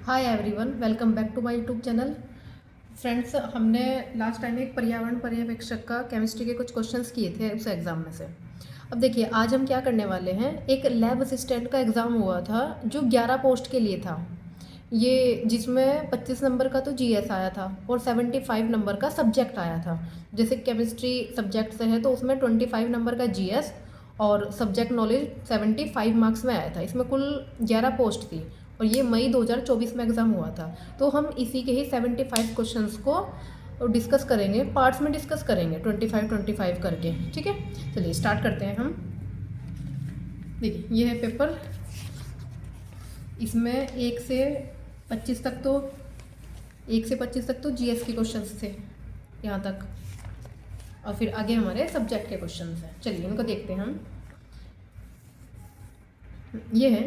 Hi everyone, welcome back to my YouTube channel. Friends, हमने last time एक पर्यावरण पर्यवेक्षक का केमिस्ट्री के कुछ क्वेश्चंस किए थे उस एग्ज़ाम में से। अब देखिए, आज हम क्या करने वाले हैं। एक लैब असिस्टेंट का एग्ज़ाम हुआ था जो 11 पोस्ट के लिए था। ये जिसमें 25 नंबर का तो जीएस आया था और 75 नंबर का सब्जेक्ट आया था। जैसे केमिस्ट्री सब्जेक्ट से है तो उसमें 25 नंबर का जीएस और सब्जेक्ट नॉलेज 75 मार्क्स में आया था। इसमें कुल 11 पोस्ट थी और ये मई 2024 में एग्ज़ाम हुआ था। तो हम इसी के ही 75 क्वेश्चंस को डिस्कस करेंगे, पार्ट्स में डिस्कस करेंगे 25 करके। ठीक है, चलिए स्टार्ट करते हैं हम। देखिए, ये है पेपर। इसमें 1 से 25 तक तो जीएस के क्वेश्चंस थे यहाँ तक, और फिर आगे हमारे सब्जेक्ट के क्वेश्चंस हैं। चलिए इनको देखते हैं हम। ये है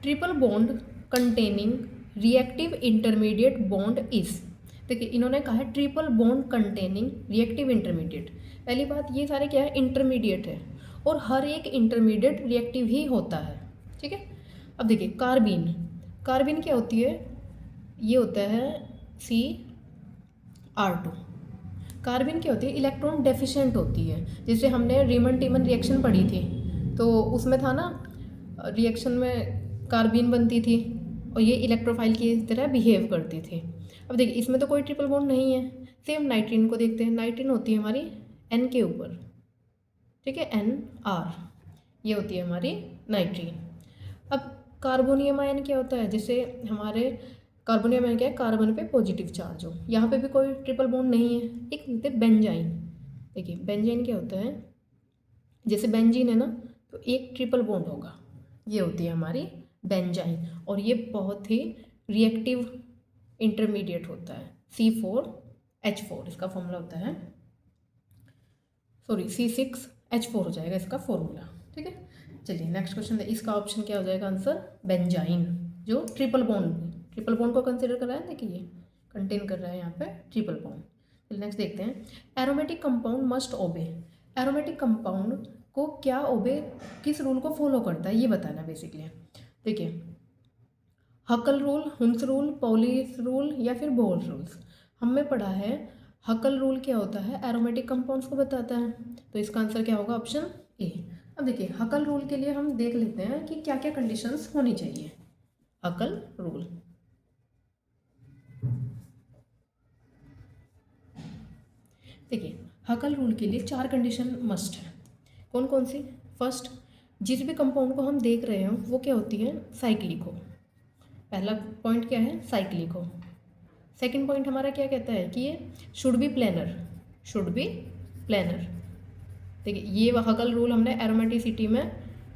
triple bond containing reactive intermediate bond is. देखिए, इन्होंने कहा है triple bond containing reactive intermediate. पहली बात, ये सारे क्या है, इंटरमीडिएट है और हर एक इंटरमीडिएट रिएक्टिव ही होता है। ठीक है, अब देखिए कार्बिन। कार्बिन क्या होती है, ये होता है CR2। कार्बिन क्या होती है, इलेक्ट्रॉन डेफिशिएंट होती है। जैसे हमने रीमन टीमन रिएक्शन पढ़ी थी तो उसमें था ना, रिएक्शन में कार्बिन बनती थी और ये इलेक्ट्रोफाइल की तरह बिहेव करती थी। अब देखिए, इसमें तो कोई ट्रिपल बॉन्ड नहीं है। सेम नाइट्रीन को देखते हैं। नाइट्रीन होती है हमारी N के ऊपर, ठीक है, NR, ये होती है हमारी नाइट्रीन। अब कार्बोनियम आयन क्या होता है, जैसे हमारे कार्बोनियम आयन क्या है, कार्बन पे पॉजिटिव चार्ज हो। यहाँ पे भी कोई ट्रिपल बॉन्ड नहीं है। एक होते हैं बेंजाइन। देखिए बेंजाइन क्या होता है, जैसे बेंजीन है ना, तो एक ट्रिपल बॉन्ड होगा, ये होती है हमारी बेंजाइन। और ये बहुत ही रिएक्टिव इंटरमीडिएट होता है। C4H4 इसका फॉर्मूला होता है, सॉरी C6H4 हो जाएगा इसका फॉर्मूला। ठीक है, चलिए नेक्स्ट क्वेश्चन है। इसका ऑप्शन क्या हो जाएगा आंसर, बेंजाइन, जो ट्रिपल बॉन्ड को कंसिडर कर रहा है। देखिए ये कंटेन कर रहा है यहाँ पे ट्रिपल बॉन्ड। चलिए नेक्स्ट देखते हैं। एरोमेटिक कंपाउंड मस्ट ओबे। एरोमेटिक कंपाउंड को क्या ओबे, किस रूल को फॉलो करता है, ये बताना बेसिकली। देखिए, Huckel rule, Hund's rule, Pauli's rule या फिर बोल रूल्स। हमने पढ़ा है हकल रूल क्या होता है, एरोमेटिक कंपाउंड्स को बताता है। तो इसका आंसर क्या होगा, ऑप्शन ए। अब देखिए, हकल रूल के लिए हम देख लेते हैं कि क्या क्या कंडीशंस होनी चाहिए। हकल रूल, देखिए हकल रूल के लिए 4 कंडीशन मस्ट है। कौन कौन सी। फर्स्ट, जिस भी कंपाउंड को हम देख रहे हो वो क्या होती है, साइक्लिक हो। पहला पॉइंट क्या है, साइक्लिक हो। सेकंड पॉइंट हमारा क्या कहता है कि ये should be planar, should be planar. देखिए ये हकल रूल हमने एरोमेटिसिटी में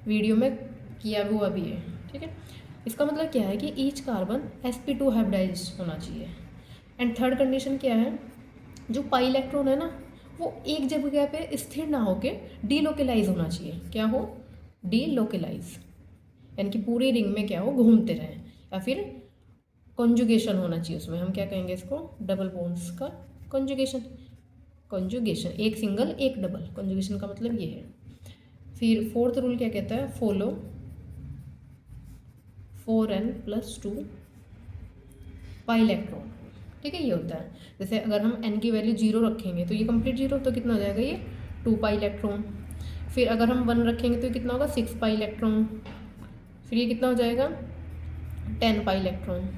वीडियो में किया हुआ भी है। ठीक है, इसका मतलब क्या है कि ईच कार्बन sp2 हाइब्रिडाइज होना चाहिए। एंड थर्ड कंडीशन क्या है, जो पाई इलेक्ट्रॉन है ना, वो एक जगह पे स्थिर ना होके डीलोकेलाइज होना चाहिए। क्या हो, डीलोकेलाइज, यानी कि पूरी रिंग में क्या हो, घूमते रहें। या फिर कॉन्जुगेशन होना चाहिए उसमें, हम क्या कहेंगे इसको, डबल बॉन्ड्स का कॉन्जुगेशन। कॉन्जुगेशन, एक सिंगल एक डबल, कॉन्जुगेशन का मतलब ये है। फिर फोर्थ रूल क्या कहता है, फॉलो 4n+2 पाई इलेक्ट्रॉन। ठीक है, ये होता है। जैसे अगर हम n की वैल्यू 0 रखेंगे तो ये कंप्लीट 0, तो कितना हो जाएगा ये 2 पाई इलेक्ट्रॉन। फिर अगर हम 1 रखेंगे तो ये कितना होगा, 6 पाई इलेक्ट्रॉन। फिर ये कितना हो जाएगा, 10 पाई इलेक्ट्रॉन।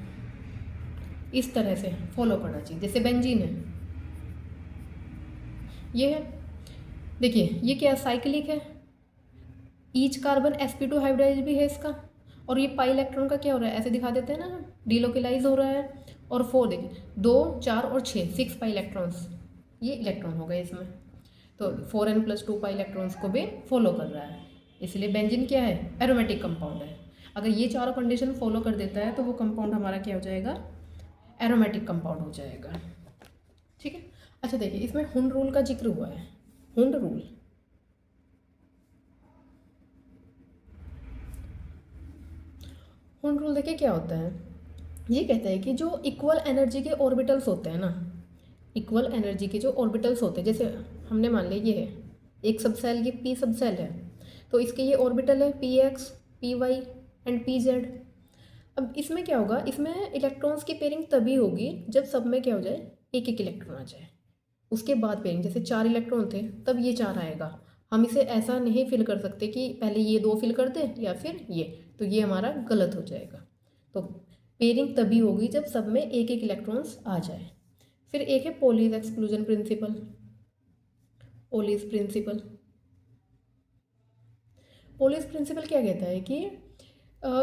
इस तरह से फॉलो करना चाहिए। जैसे बेंजीन है, ये है, देखिए ये क्या साइक्लिक है, ईच कार्बन sp2 हाइब्रिडाइज भी है इसका। और ये पाई इलेक्ट्रॉन का क्या हो रहा है, ऐसे दिखा देते हैं ना, डीलोकेलाइज हो रहा है। और 4 देखिए, 2 4 और 6 पाई इलेक्ट्रॉन्स, ये इलेक्ट्रॉन हो गए इसमें। तो 4n+2 पाई इलेक्ट्रॉन्स को भी फॉलो कर रहा है, इसलिए बेंजीन क्या है, एरोमेटिक कंपाउंड है। अगर ये चारों कंडीशन फॉलो कर देता है तो वो कंपाउंड हमारा क्या हो जाएगा, एरोमेटिक कंपाउंड हो जाएगा। ठीक है, अच्छा देखिए इसमें हुंड रूल का जिक्र हुआ है। हुंड रूल, हुंड रूल देखिए क्या होता है, ये कहता है कि जो इक्वल एनर्जी के ऑर्बिटल्स होते हैं ना, इक्वल एनर्जी के जो ऑर्बिटल्स होते हैं, जैसे हमने मान लिया ये है एक सबसेल, ये p सबसेल है, तो इसके ये ऑर्बिटल है px, py एंड pz। अब इसमें क्या होगा, इसमें इलेक्ट्रॉन्स की पेयरिंग तभी होगी जब सब में क्या हो जाए, एक एक इलेक्ट्रॉन आ जाए, उसके बाद पेयरिंग। जैसे 4 इलेक्ट्रॉन थे तब ये 4 आएगा। हम इसे ऐसा नहीं फिल कर सकते कि पहले ये 2 फिल कर दें या फिर ये, तो ये हमारा गलत हो जाएगा। तो पेयरिंग तभी होगी जब सब में एक एक इलेक्ट्रॉन्स आ जाए। फिर एक है पोलीज एक्सक्लूजन प्रिंसिपल। पोलीज प्रिंसिपल, पोलीज प्रिंसिपल क्या कहता है कि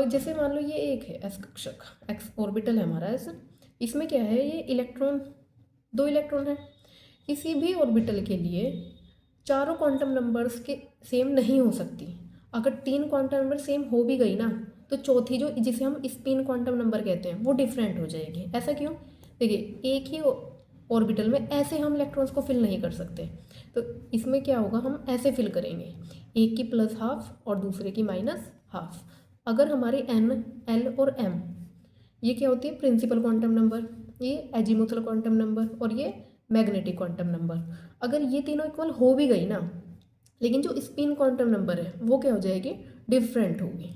जैसे मान लो ये एक है एस कक्षक, एक्स ऑर्बिटल है हमारा एस, इसमें क्या है, ये इलेक्ट्रॉन 2 इलेक्ट्रॉन है। किसी भी ऑर्बिटल के लिए चारों क्वांटम नंबर्स के सेम नहीं हो सकती। अगर 3 क्वांटम नंबर सेम हो भी गई ना, तो चौथी जो जिसे हम स्पिन क्वांटम नंबर कहते हैं वो डिफरेंट हो जाएगी। ऐसा क्यों? देखिए, एक ही ऑर्बिटल में ऐसे हम इलेक्ट्रॉन्स को फिल नहीं कर सकते, तो इसमें क्या होगा, हम ऐसे फिल करेंगे, एक की प्लस हाफ और दूसरे की माइनस हाफ। अगर हमारे एन, एल और एम ये क्या होती है, प्रिंसिपल क्वांटम नंबर, ये एजीमुथल क्वांटम नंबर और ये मैग्नेटिक क्वांटम नंबर, अगर ये तीनों इक्वल हो भी गई ना, लेकिन जो स्पिन क्वांटम नंबर है वो क्या हो जाएगी, डिफरेंट होगी।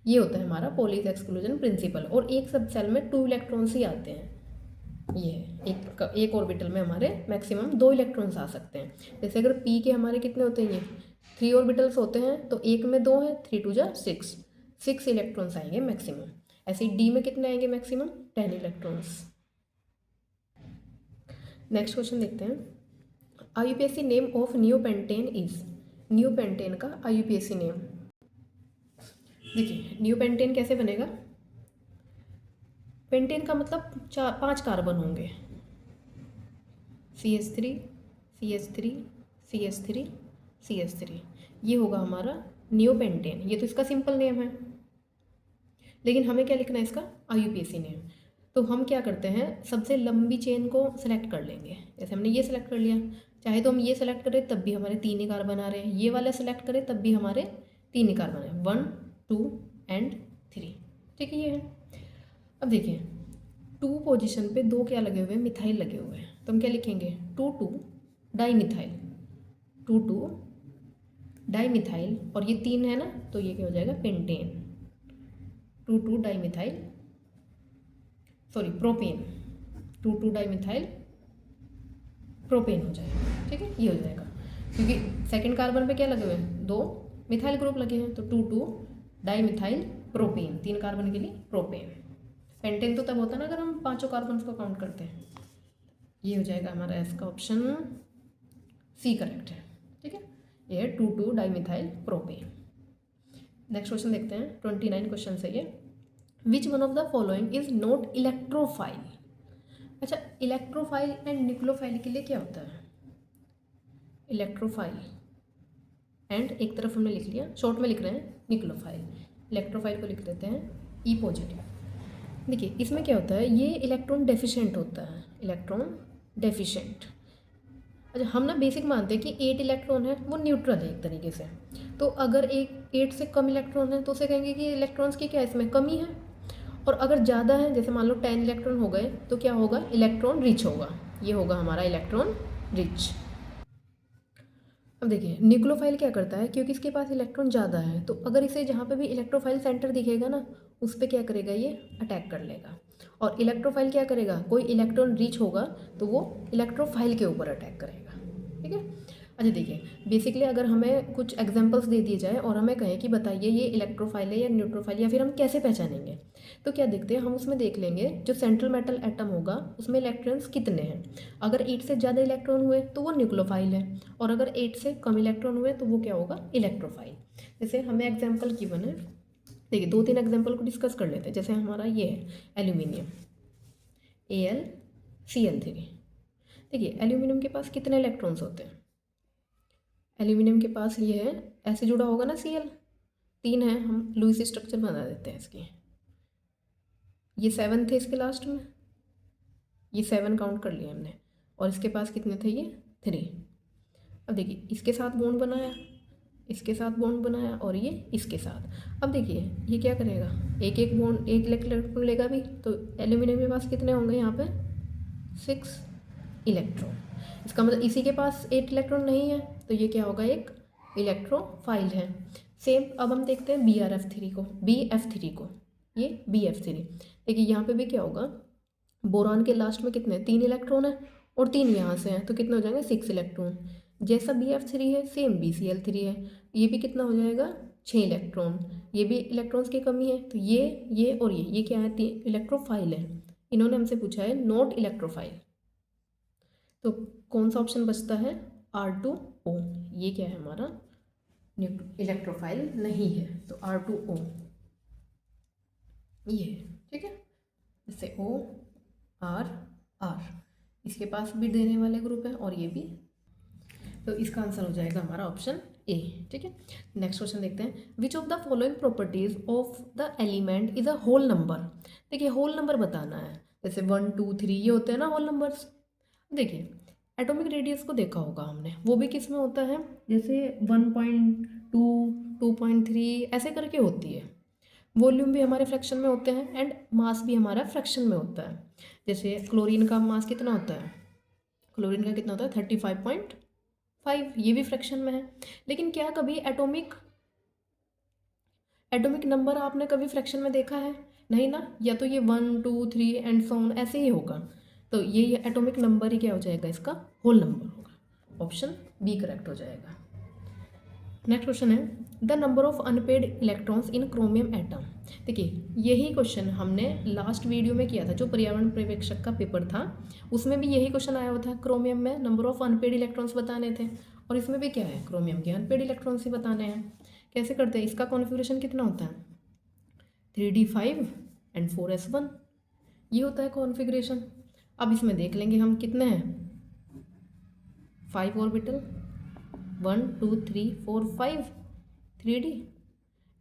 ये होता है हमारा पोलीज एक्सक्लूजन प्रिंसिपल। और एक सब सेल में 2 इलेक्ट्रॉन्स ही आते हैं। ये एक ऑर्बिटल में हमारे मैक्सिमम 2 इलेक्ट्रॉन्स आ सकते हैं। जैसे अगर पी के हमारे कितने होते हैं, ये 3 ऑर्बिटल्स होते हैं, तो एक में 2 है, 3 2 जा 6 इलेक्ट्रॉन्स आएंगे मैक्सिमम। ऐसे ही डी में कितने आएंगे मैक्सिमम, 10 इलेक्ट्रॉन्स। नेक्स्ट क्वेश्चन देखते हैं। आईयूपीएसी नेम ऑफ न्यूपेंटेन इज, न्यूपेंटेन का आईयूपीएसी नेम। देखिए, न्यूपेंटेन कैसे बनेगा, पेंटेन का मतलब 5 कार्बन होंगे, CH3 CH3 CH3 CH3, ये होगा हमारा न्यूपेंटेन। ये तो इसका सिंपल नेम है, लेकिन हमें क्या लिखना है, इसका आईयूपीएसी नेम। तो हम क्या करते हैं, सबसे लंबी चेन को सेलेक्ट कर लेंगे। जैसे हमने ये सेलेक्ट कर लिया, चाहे तो हम ये सेलेक्ट करें तब भी हमारे 3 ही कार्बन आ रहे हैं, ये वाला सेलेक्ट करें तब भी हमारे 3 ही कार्बन है, 1 2 एंड 3। ठीक है, ये है। अब देखिए, 2 पोजीशन पे 2 क्या लगे हुए हैं, मिथाइल लगे हुए हैं, तो हम क्या लिखेंगे, 2 2 डाई मिथाइल, 2 2 डाई मिथाइल, और ये 3 है ना, तो ये क्या हो जाएगा, pentane, 2 2 di methyl, sorry propane, 2 2 di methyl propane हो जाएगा। ठीक है, ये हो जाएगा, क्योंकि सेकंड कार्बन पे क्या लगे हुए हैं, 2 मिथाइल ग्रुप लगे हैं, तो 2 2 डाई मिथाइल प्रोपेन, 3 कार्बन के लिए प्रोपेन। पेंटेन तो तब होता है ना अगर हम 5 कार्बन को काउंट करते हैं। ये हो जाएगा हमारा एस का ऑप्शन सी करेक्ट है। ठीक है, ये है 2 2 di methyl propane. Next question देखते हैं, 29 क्वेश्चन है ये। विच one of the following is not electrophile. अच्छा, इलेक्ट्रोफाइल एंड न्यूक्लियोफाइल के लिए क्या होता है, इलेक्ट्रोफाइल एंड एक तरफ हमने लिख लिया, शॉर्ट में लिख रहे हैं न्यूक्लियोफाइल, इलेक्ट्रोफाइल को लिख देते हैं ई पॉजिटिव। देखिए, इसमें क्या होता है, ये इलेक्ट्रॉन डेफिशिएंट होता है, इलेक्ट्रॉन डेफिशिएंट। अच्छा, हम ना बेसिक मानते हैं कि 8 इलेक्ट्रॉन है वो न्यूट्रल है एक तरीके से, तो अगर एक 8 से कम इलेक्ट्रॉन है तो उसे कहेंगे कि इलेक्ट्रॉन्स की क्या इसमें कमी है, और अगर ज़्यादा है, जैसे मान लो 10 इलेक्ट्रॉन हो गए, तो क्या होगा, इलेक्ट्रॉन रिच होगा, ये होगा हमारा इलेक्ट्रॉन रिच। अब देखिए, न्यूक्लियोफाइल क्या करता है, क्योंकि इसके पास इलेक्ट्रॉन ज़्यादा है, तो अगर इसे जहाँ पे भी इलेक्ट्रोफाइल सेंटर दिखेगा ना, उस पर क्या करेगा, ये अटैक कर लेगा। और इलेक्ट्रोफाइल क्या करेगा, कोई इलेक्ट्रॉन रिच होगा तो वो इलेक्ट्रोफाइल के ऊपर अटैक करेगा। ठीक है, अच्छा देखिए, बेसिकली अगर हमें कुछ एग्जांपल्स दे दिए जाए और हमें कहें कि बताइए ये इलेक्ट्रोफाइल है या न्यूट्रोफाइल, या फिर हम कैसे पहचानेंगे, तो क्या देखते हैं हम, उसमें देख लेंगे जो सेंट्रल मेटल एटम होगा उसमें इलेक्ट्रॉन्स कितने हैं। अगर 8 से ज़्यादा इलेक्ट्रॉन हुए तो वो न्यूक्लियोफाइल है, और अगर 8 से कम इलेक्ट्रॉन हुए तो वो क्या होगा, इलेक्ट्रोफाइल। जैसे हमें एग्जाम्पल गिवन है, देखिए 2-3 एग्जाम्पल को डिस्कस कर लेते हैं। जैसे हमारा ये है एल्यूमिनियम, AlCl3। देखिए, एल्यूमिनियम के पास कितने इलेक्ट्रॉन्स होते हैं, एल्यूमिनियम के पास ये है, ऐसे जुड़ा होगा ना Cl, 3 है, हम लुईस स्ट्रक्चर बना देते हैं इसकी। ये 7 थे इसके लास्ट में, ये 7 काउंट कर लिया हमने, और इसके पास कितने थे, ये 3। अब देखिए, इसके साथ बॉन्ड बनाया, इसके साथ बॉन्ड बनाया, और ये इसके साथ। अब देखिए ये क्या करेगा, एक एक बॉन्ड, एक इलेक्ट्रॉन लेगा भी, तो एल्यूमिनियम के पास कितने होंगे यहाँ पे, 6 इलेक्ट्रॉन। इसका मतलब इसी के पास 8 इलेक्ट्रॉन नहीं है, तो ये क्या होगा, एक इलेक्ट्रोफाइल है। सेम अब हम देखते हैं BF3 को, ये BF3। देखिए यहाँ पे भी क्या होगा, बोरान के लास्ट में कितने 3 इलेक्ट्रॉन है और 3 यहाँ से हैं, तो कितने हो जाएंगे 6 इलेक्ट्रॉन। जैसा BF3 है सेम BCl3 है, ये भी कितना हो जाएगा 6 इलेक्ट्रॉन। ये भी इलेक्ट्रॉन्स की कमी है, तो ये और ये क्या है, इलेक्ट्रोफाइल है। इन्होंने हमसे पूछा है नॉट इलेक्ट्रोफाइल, तो कौन सा ऑप्शन बचता है R2O। ये क्या है हमारा इलेक्ट्रोफाइल नहीं है, तो R2O ये है। ठीक है, जैसे OR इसके पास भी देने वाले ग्रुप है और ये भी, तो इसका आंसर हो जाएगा हमारा ऑप्शन ए। ठीक है, नेक्स्ट क्वेश्चन देखते हैं। Which of the following properties of the element is a whole number. देखिए होल नंबर बताना है, जैसे 1 2 3 ये होते हैं ना होल नंबर्स। देखिए एटॉमिक रेडियस को देखा होगा हमने, वो भी किस में होता है, जैसे 1.2 2.3 ऐसे करके होती है। वॉल्यूम भी हमारे फ्रैक्शन में होते हैं एंड मास भी हमारा फ्रैक्शन में होता है। जैसे क्लोरीन का मास कितना होता है, क्लोरीन का कितना होता है 35.5, ये भी फ्रैक्शन में है। लेकिन क्या कभी एटॉमिक नंबर आपने कभी फ्रैक्शन में देखा है, नहीं ना, या तो ये 1 2 3 एंड सो ऑन ऐसे ही होगा। तो ये एटॉमिक नंबर ही क्या हो जाएगा, इसका होल नंबर होगा। ऑप्शन बी करेक्ट हो जाएगा। नेक्स्ट क्वेश्चन है the number of unpaired electrons in chromium atom. देखिए यही क्वेश्चन हमने लास्ट वीडियो में किया था, जो पर्यावरण पर्यवेक्षक का पेपर था उसमें भी यही क्वेश्चन आया हुआ था। क्रोमियम में नंबर ऑफ अनपेड इलेक्ट्रॉन्स बताने थे, और इसमें भी क्या है क्रोमियम के अनपेड इलेक्ट्रॉन्स ही बताने हैं। कैसे करते हैं, इसका कॉन्फ़िगरेशन कितना होता है 3d5 एंड 4s1, ये होता है कॉन्फ़िगरेशन। अब इसमें देख लेंगे हम कितने हैं 5 ऑर्बिटल 1 2 3 4 5 3d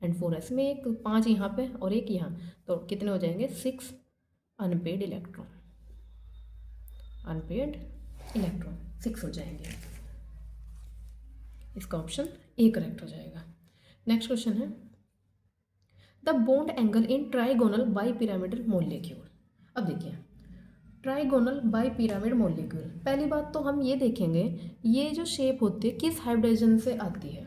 एंड 4s में एक, तो 5 यहाँ पे और एक यहाँ, तो कितने हो जाएंगे 6 अनपेड इलेक्ट्रॉन 6 हो जाएंगे। इसका ऑप्शन ए करेक्ट हो जाएगा। नेक्स्ट क्वेश्चन है the bond angle in trigonal bi pyramidal molecule. अब देखिए ट्राइगोनल बाई पिरामिड मॉलिक्यूल, पहली बात तो हम ये देखेंगे ये जो शेप होती है किस हाइब्रिडाइजेशन से आती है,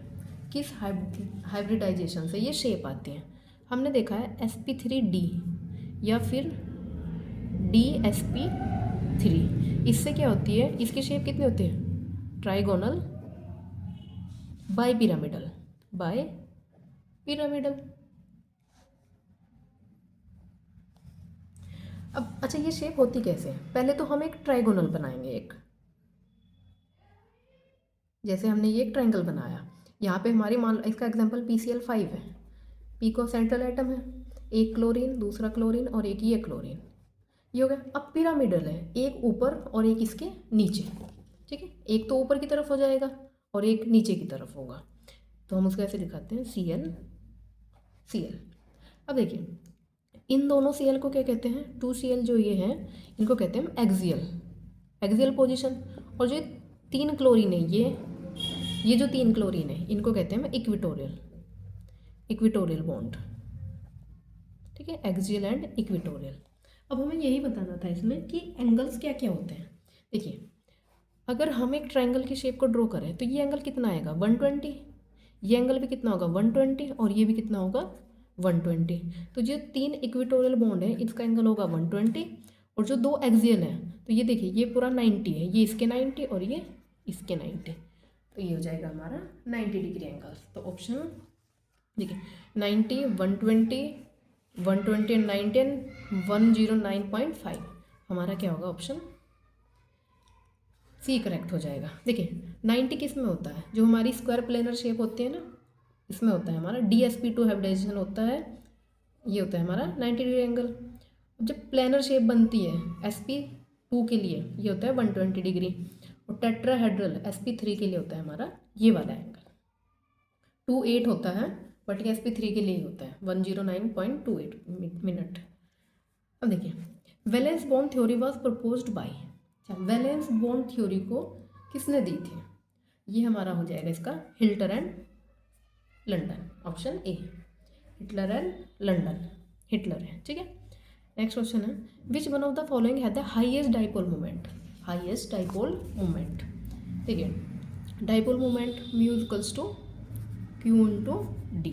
किस हाइब्रिडाइजेशन से ये शेप आती है। हमने देखा है sp3d या फिर dsp3, इससे क्या होती है, इसकी शेप कितनी होती है ट्राइगोनल बाई पिरामिडल अब अच्छा ये शेप होती कैसे है, पहले तो हम एक ट्राइगोनल बनाएंगे। एक जैसे हमने ये एक ट्रायंगल बनाया, यहाँ पे हमारी मान इसका एग्जांपल PCl5 है, P को सेंट्रल एटम है, एक क्लोरीन दूसरा क्लोरीन और एक ये क्लोरीन, ये हो गया। अब पिरामिडल है, एक ऊपर और एक इसके नीचे। ठीक है, एक तो ऊपर की तरफ हो जाएगा और एक नीचे की तरफ होगा, तो हम उसको ऐसे दिखाते हैं Cl। अब देखिए इन दोनों Cl को क्या कहते हैं, 2Cl जो ये हैं इनको कहते हैं एक्सियल पोजीशन, और जो 3 क्लोरीन है ये जो 3 क्लोरीन है इनको कहते हैं इक्विटोरियल बॉन्ड। ठीक है, एक्सियल एंड इक्विटोरियल। अब हमें यही बताना था इसमें कि एंगल्स क्या क्या होते हैं। देखिए अगर हम एक ट्रायंगल की शेप को ड्रॉ करें तो ये एंगल कितना आएगा 120, ये एंगल भी कितना होगा 120 और ये भी कितना होगा 120। तो जो 3 इक्विटोरियल बॉन्ड है इसका एंगल होगा 120, और जो 2 एक्सियल है तो ये देखिए ये पूरा 90 है, ये इसके 90 और ये इसके 90, तो ये हो जाएगा हमारा 90 डिग्री एंगल। तो ऑप्शन देखिए 90 120 120 एंड 90 एंड 109.5 हमारा क्या होगा ऑप्शन सी करेक्ट हो जाएगा। देखिए 90 किस में होता है, जो हमारी स्क्वायर प्लेनर शेप होती है ना इसमें होता है हमारा DSP2 हाइब्रिडाइजेशन होता है, ये होता है हमारा 90 डिग्री एंगल। जब प्लेनर शेप बनती है sp2 के लिए ये होता है 120 डिग्री, और टेट्राहेड्रल sp3 के लिए होता है हमारा ये वाला एंगल 28 होता है, बट ये sp3 के लिए होता है 109.28 मिनट। अब देखिए valence bond theory was proposed by, valence bond theory को किसने दी थी, ये हमारा हो जाएगा इसका Heitler and London, option A Heitler and London, Heitler है। ठीक है, नेक्स्ट क्वेश्चन है which one of the following है द हाईएस्ट डाइपोल मोमेंट। देखिए dipole moment mu equals to Q into D,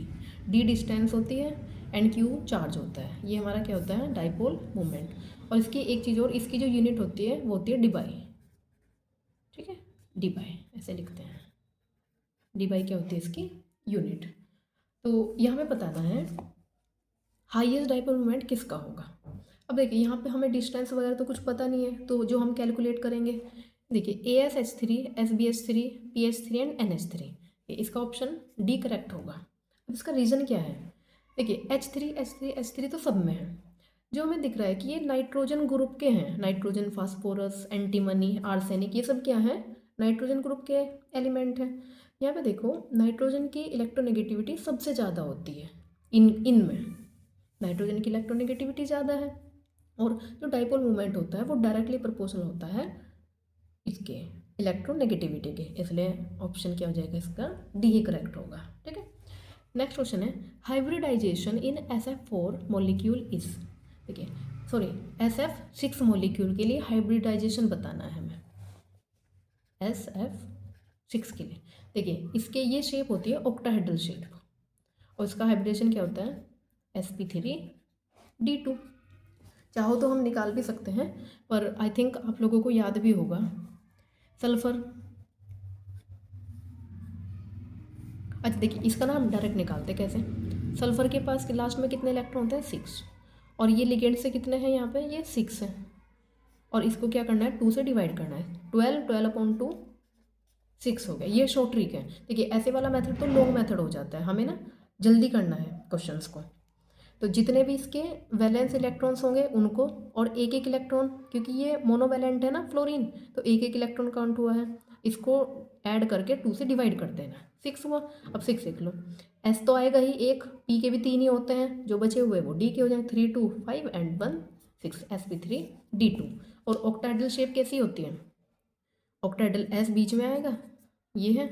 D distance होती है, NQ चार्ज होता है। ये हमारा क्या होता है, डाइपोल मोमेंट। और इसकी एक चीज़ और, इसकी जो यूनिट होती है वो होती है डीबाई। ठीक है, डीबाई ऐसे लिखते हैं। डीबाई क्या होती है इसकी यूनिट। तो यहाँ पे बताना है हाईएस्ट डाइपोल मोमेंट किसका होगा। अब देखिए यहाँ पे हमें डिस्टेंस वगैरह तो कुछ पता नहीं है, तो जो हम कैलकुलेट करेंगे, देखिए ASH3, SBH3, PH3 and NH3, इसका ऑप्शन डी करेक्ट होगा। अब इसका रीज़न क्या है, देखिए H3 तो सब में है। जो हमें दिख रहा है कि ये नाइट्रोजन ग्रुप के हैं, नाइट्रोजन, फास्फोरस, एंटीमनी, आर्सेनिक, ये सब क्या है, नाइट्रोजन ग्रुप के एलिमेंट हैं। यहाँ पे देखो नाइट्रोजन की इलेक्ट्रोनेगेटिविटी सबसे ज़्यादा होती है इनमें नाइट्रोजन की इलेक्ट्रोनेगेटिविटी ज़्यादा है, और जो डाइपोल मोमेंट होता है वो डायरेक्टली प्रोपोर्शनल होता है इसके इलेक्ट्रोनेगेटिविटी के, इसलिए ऑप्शन क्या हो जाएगा इसका, डी ही करेक्ट होगा। ठीक है, नेक्स्ट क्वेश्चन है hybridization in SF4 molecule is, देखिए सॉरी SF6 मॉलिक्यूल के लिए हाइब्रिडाइजेशन बताना है हमें। SF6 के लिए देखिए इसके ये शेप होती है ऑक्टाहेड्रल शेप, और इसका हाइब्रिडेशन क्या होता है, sp3d2। चाहो तो हम निकाल भी सकते हैं, पर आई थिंक आप लोगों को याद भी होगा सल्फर। अच्छा देखिए इसका ना हम डायरेक्ट निकालते कैसे, सल्फर के पास लास्ट में कितने इलेक्ट्रॉन होते हैं, 6, और ये लिगेंड से कितने हैं यहाँ पे, ये 6 है, और इसको क्या करना है, 2 से डिवाइड करना है, 12 6 हो गया। ये शॉर्ट ट्रिक है। देखिए ऐसे वाला मेथड तो लॉन्ग मेथड हो जाता है, हमें ना जल्दी करना है क्वेश्चंस को। तो जितने भी इसके वैलेंस इलेक्ट्रॉन्स होंगे उनको, और एक एक इलेक्ट्रॉन, क्योंकि ये मोनोवैलेंट है ना फ्लोरीन, तो एक एक इलेक्ट्रॉन काउंट हुआ है, इसको ऐड करके 2 से डिवाइड कर देना, 6 हुआ। अब 6 लिख लो, S तो आएगा ही एक, P के भी 3 ही होते हैं, जो बचे हुए वो D के हो जाएंगे, 3 2 5 एंड 1 6, sp3d2। और ऑक्टाहेड्रल शेप कैसी होती है, ऑक्टाहेड्रल S बीच में आएगा, ये है,